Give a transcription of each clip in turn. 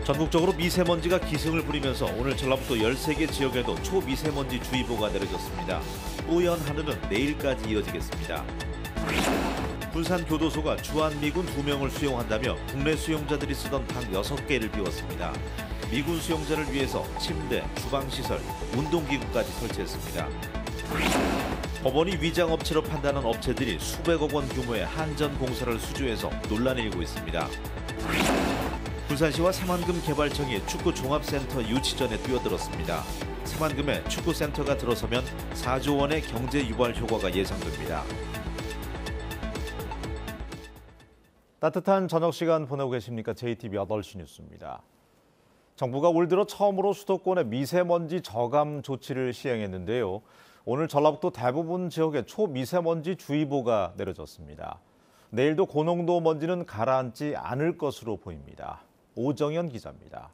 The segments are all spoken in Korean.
전국적으로 미세먼지가 기승을 부리면서 오늘 전라북도 13개 지역에도 초미세먼지 주의보가 내려졌습니다. 뿌연 하늘은 내일까지 이어지겠습니다. 군산교도소가 주한미군 2명을 수용한다며 국내 수용자들이 쓰던 방 6개를 비웠습니다. 미군 수용자를 위해서 침대, 주방시설, 운동기구까지 설치했습니다. 법원이 위장업체로 판단한 업체들이 수백억 원 규모의 한전 공사를 수주해서 논란이 일고 있습니다. 군산시와 새만금 개발청이 축구 종합센터 유치전에 뛰어들었습니다. 새만금에 축구센터가 들어서면 4조 원의 경제 유발 효과가 예상됩니다. 따뜻한 저녁 시간 보내고 계십니까? JTBC 8시 뉴스입니다. 정부가 올 들어 처음으로 수도권에 미세먼지 저감 조치를 시행했는데요. 오늘 전라북도 대부분 지역에 초미세먼지 주의보가 내려졌습니다. 내일도 고농도 먼지는 가라앉지 않을 것으로 보입니다. 오정현 기자입니다.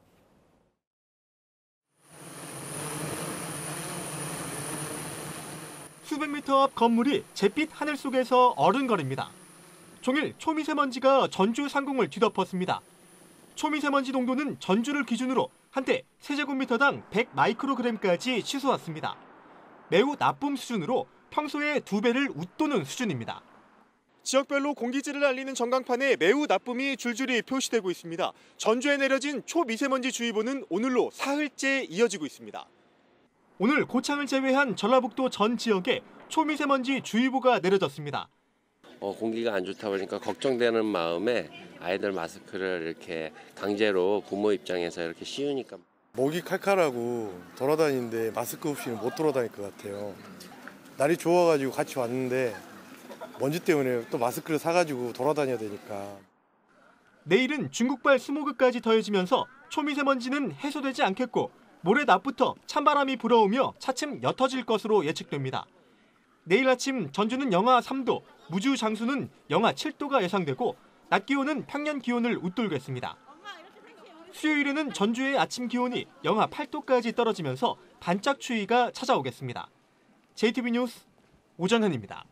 수백 미터 앞 건물이 잿빛 하늘 속에서 어른거립니다. 종일 초미세먼지가 전주 상공을 뒤덮었습니다. 초미세먼지 농도는 전주를 기준으로 한때 세제곱미터당 100 마이크로그램까지 치솟았습니다. 매우 나쁨 수준으로 평소의 2배를 웃도는 수준입니다. 지역별로 공기질을 알리는 전광판에 매우 나쁨이 줄줄이 표시되고 있습니다. 전주에 내려진 초미세먼지 주의보는 오늘로 사흘째 이어지고 있습니다. 오늘 고창을 제외한 전라북도 전 지역에 초미세먼지 주의보가 내려졌습니다. 공기가 안 좋다 보니까 걱정되는 마음에 아이들 마스크를 이렇게 강제로 부모 입장에서 이렇게 씌우니까 목이 칼칼하고 돌아다니는데 마스크 없이는 못 돌아다닐 것 같아요. 날이 좋아가지고 같이 왔는데 먼지 때문에 또 마스크를 사가지고 돌아다녀야 되니까. 내일은 중국발 스모그까지 더해지면서 초미세먼지는 해소되지 않겠고 모레 낮부터 찬바람이 불어오며 차츰 옅어질 것으로 예측됩니다. 내일 아침 전주는 영하 3도, 무주 장수는 영하 7도가 예상되고 낮 기온은 평년 기온을 웃돌겠습니다. 수요일에는 전주의 아침 기온이 영하 8도까지 떨어지면서 반짝 추위가 찾아오겠습니다. JTBC 뉴스 오정현입니다.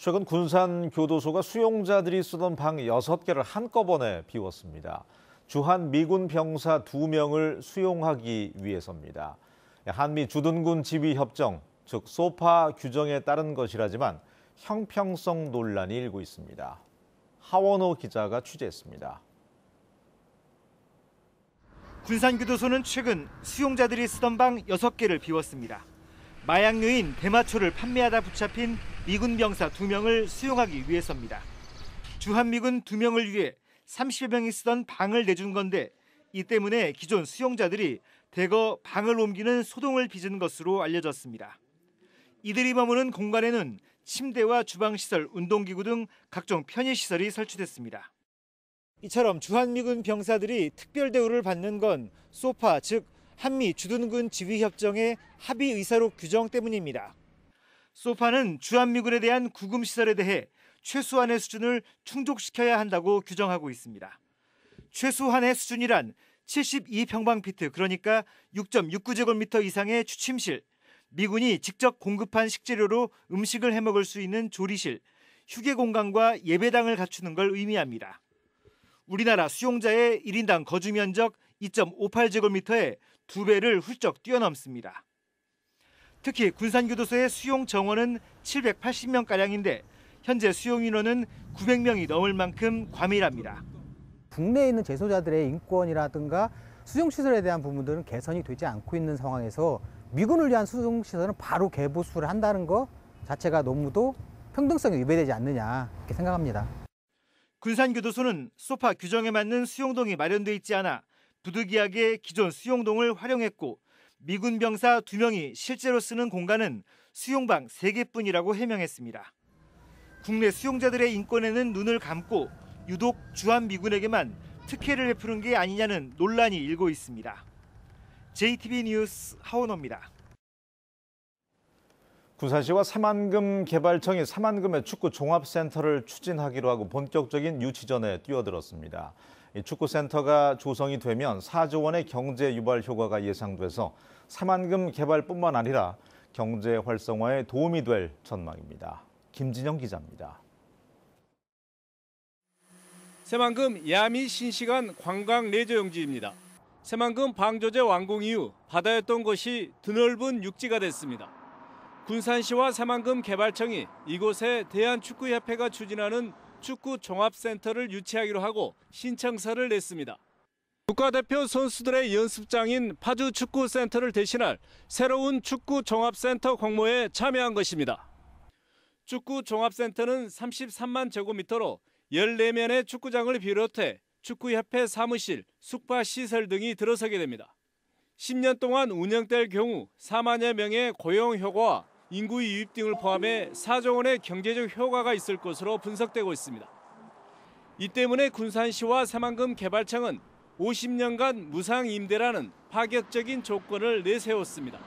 최근 군산교도소가 수용자들이 쓰던 방 6개를 한꺼번에 비웠습니다. 주한미군 병사 2명을 수용하기 위해서입니다. 한미 주둔군 지휘협정, 즉 소파 규정에 따른 것이라지만 형평성 논란이 일고 있습니다. 하원호 기자가 취재했습니다. 군산교도소는 최근 수용자들이 쓰던 방 6개를 비웠습니다. 마약류인 대마초를 판매하다 붙잡힌 미군 병사 2명을 수용하기 위해서입니다. 주한미군 2명을 위해 30여 명이 쓰던 방을 내준 건데 이 때문에 기존 수용자들이 대거 방을 옮기는 소동을 빚은 것으로 알려졌습니다. 이들이 머무는 공간에는 침대와 주방시설, 운동기구 등 각종 편의시설이 설치됐습니다. 이처럼 주한미군 병사들이 특별 대우를 받는 건 소파, 즉 한미 주둔군 지휘협정의 합의 의사록 규정 때문입니다. 소파는 주한미군에 대한 구금시설에 대해 최소한의 수준을 충족시켜야 한다고 규정하고 있습니다. 최소한의 수준이란 72평방피트, 그러니까 6.69제곱미터 이상의 취침실, 미군이 직접 공급한 식재료로 음식을 해먹을 수 있는 조리실, 휴게 공간과 예배당을 갖추는 걸 의미합니다. 우리나라 수용자의 1인당 거주 면적 2.58제곱미터에 2배를 훌쩍 뛰어넘습니다. 특히 군산교도소의 수용 정원은 780명가량인데 현재 수용 인원은 900명이 넘을 만큼 과밀합니다. 국내에 있는 재소자들의 인권이라든가 수용시설에 대한 부분들은 개선이 되지 않고 있는 상황에서 미군을 위한 수용시설은 바로 개보수를 한다는 것 자체가 너무도 평등성에 위배되지 않느냐 이렇게 생각합니다. 군산교도소는 소파 규정에 맞는 수용동이 마련돼 있지 않아 부득이하게 기존 수용동을 활용했고 미군 병사 2명이 실제로 쓰는 공간은 수용방 3개뿐이라고 해명했습니다. 국내 수용자들의 인권에는 눈을 감고 유독 주한미군에게만 특혜를 베푸는 게 아니냐는 논란이 일고 있습니다. JTBC 뉴스 하원호입니다. 군산시와 새만금 개발청이 새만금의 축구 종합센터를 추진하기로 하고 본격적인 유치전에 뛰어들었습니다. 이 축구센터가 조성이 되면 4조 원의 경제 유발 효과가 예상돼서 새만금 개발뿐만 아니라 경제 활성화에 도움이 될 전망입니다. 김진영 기자입니다. 새만금 야미 신시간 관광 레저 용지입니다. 새만금 방조제 완공 이후 바다였던 곳이 드넓은 육지가 됐습니다. 군산시와 새만금 개발청이 이곳에 대한축구협회가 추진하는 축구 종합센터를 유치하기로 하고 신청서를 냈습니다. 국가대표 선수들의 연습장인 파주 축구센터를 대신할 새로운 축구 종합센터 공모에 참여한 것입니다. 축구 종합센터는 33만 제곱미터로 14면의 축구장을 비롯해 축구협회 사무실, 숙박시설 등이 들어서게 됩니다. 10년 동안 운영될 경우 4만여 명의 고용 효과와 인구 유입 등을 포함해 4조 원의 경제적 효과가 있을 것으로 분석되고 있습니다. 이 때문에 군산시와 새만금 개발청은 50년간 무상 임대라는 파격적인 조건을 내세웠습니다.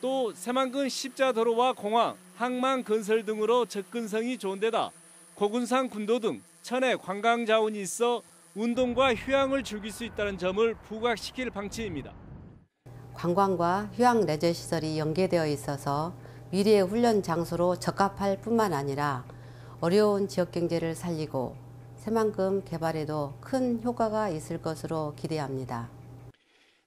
또 새만금 십자도로와 공항, 항만 건설 등으로 접근성이 좋은 데다 고군산 군도 등 천혜 관광 자원이 있어 운동과 휴양을 즐길 수 있다는 점을 부각시킬 방침입니다. 관광과 휴양 레저 시설이 연계되어 있어서 미래의 훈련 장소로 적합할 뿐만 아니라 어려운 지역 경제를 살리고 새만금 개발에도 큰 효과가 있을 것으로 기대합니다.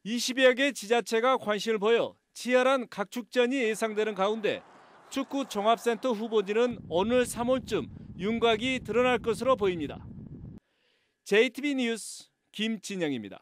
20여 개 지자체가 관심을 보여 치열한 각축전이 예상되는 가운데 축구 종합센터 후보지는 오늘 3월쯤 윤곽이 드러날 것으로 보입니다. JTB 뉴스 김진영입니다.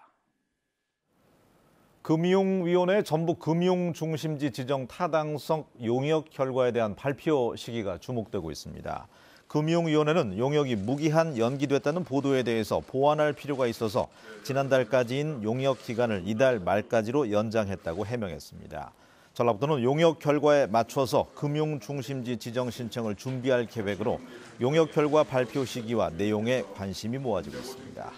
금융위원회 전북 금융중심지 지정 타당성 용역 결과에 대한 발표 시기가 주목되고 있습니다. 금융위원회는 용역이 무기한 연기됐다는 보도에 대해서 보완할 필요가 있어서 지난달까지인 용역 기간을 이달 말까지로 연장했다고 해명했습니다. 전라북도는 용역 결과에 맞춰서 금융중심지 지정 신청을 준비할 계획으로 용역 결과 발표 시기와 내용에 관심이 모아지고 있습니다.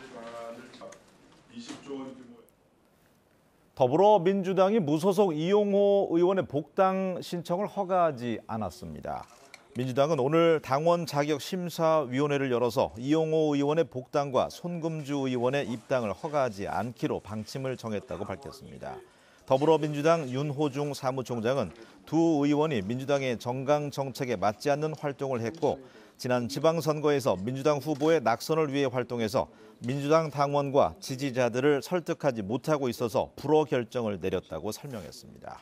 더불어민주당이 무소속 이용호 의원의 복당 신청을 허가하지 않았습니다. 민주당은 오늘 당원 자격 심사위원회를 열어서 이용호 의원의 복당과 손금주 의원의 입당을 허가하지 않기로 방침을 정했다고 밝혔습니다. 더불어민주당 윤호중 사무총장은 두 의원이 민주당의 정강 정책에 맞지 않는 활동을 했고 지난 지방선거에서 민주당 후보의 낙선을 위해 활동해서 민주당 당원과 지지자들을 설득하지 못하고 있어서 불허 결정을 내렸다고 설명했습니다.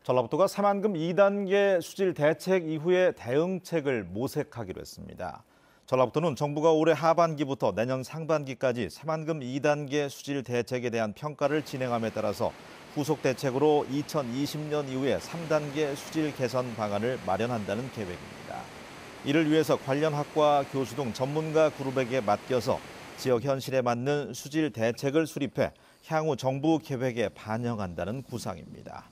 전라북도가 새만금 2단계 수질 대책 이후에 대응책을 모색하기로 했습니다. 전라북도는 정부가 올해 하반기부터 내년 상반기까지 새만금 2단계 수질 대책에 대한 평가를 진행함에 따라서 후속 대책으로 2020년 이후에 3단계 수질 개선 방안을 마련한다는 계획입니다. 이를 위해서 관련 학과 교수 등 전문가 그룹에게 맡겨서 지역 현실에 맞는 수질 대책을 수립해 향후 정부 계획에 반영한다는 구상입니다.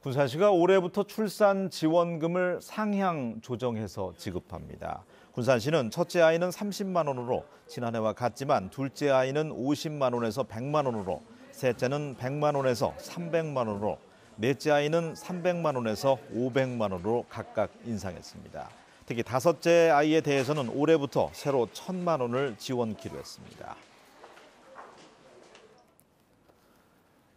군산시가 올해부터 출산 지원금을 상향 조정해서 지급합니다. 군산시는 첫째 아이는 30만 원으로 지난해와 같지만 둘째 아이는 50만 원에서 100만 원으로, 셋째는 100만 원에서 300만 원으로, 넷째 아이는 300만 원에서 500만 원으로 각각 인상했습니다. 특히 다섯째 아이에 대해서는 올해부터 새로 1,000만 원을 지원키로 했습니다.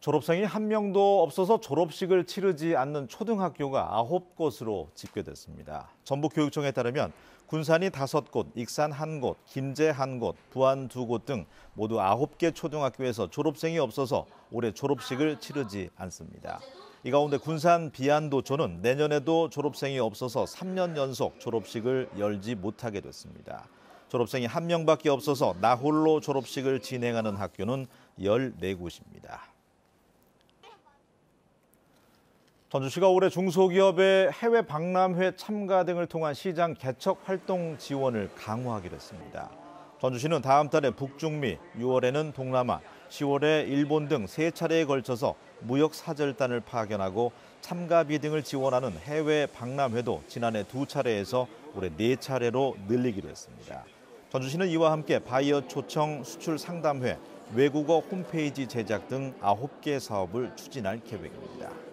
졸업생이 한 명도 없어서 졸업식을 치르지 않는 초등학교가 9곳으로 집계됐습니다. 전북교육청에 따르면 군산이 5곳, 익산 1곳, 김제 1곳, 부안 2곳 등 모두 9개 초등학교에서 졸업생이 없어서 올해 졸업식을 치르지 않습니다. 이 가운데 군산 비안도초는 내년에도 졸업생이 없어서 3년 연속 졸업식을 열지 못하게 됐습니다. 졸업생이 한 명밖에 없어서 나홀로 졸업식을 진행하는 학교는 14곳입니다. 전주시가 올해 중소기업의 해외 박람회 참가 등을 통한 시장 개척 활동 지원을 강화하기로 했습니다. 전주시는 다음 달에 북중미, 6월에는 동남아, 10월에 일본 등 3차례에 걸쳐서 무역 사절단을 파견하고 참가비 등을 지원하는 해외 박람회도 지난해 2차례에서 올해 4차례로 늘리기로 했습니다. 전주시는 이와 함께 바이어 초청 수출 상담회, 외국어 홈페이지 제작 등 9개 사업을 추진할 계획입니다.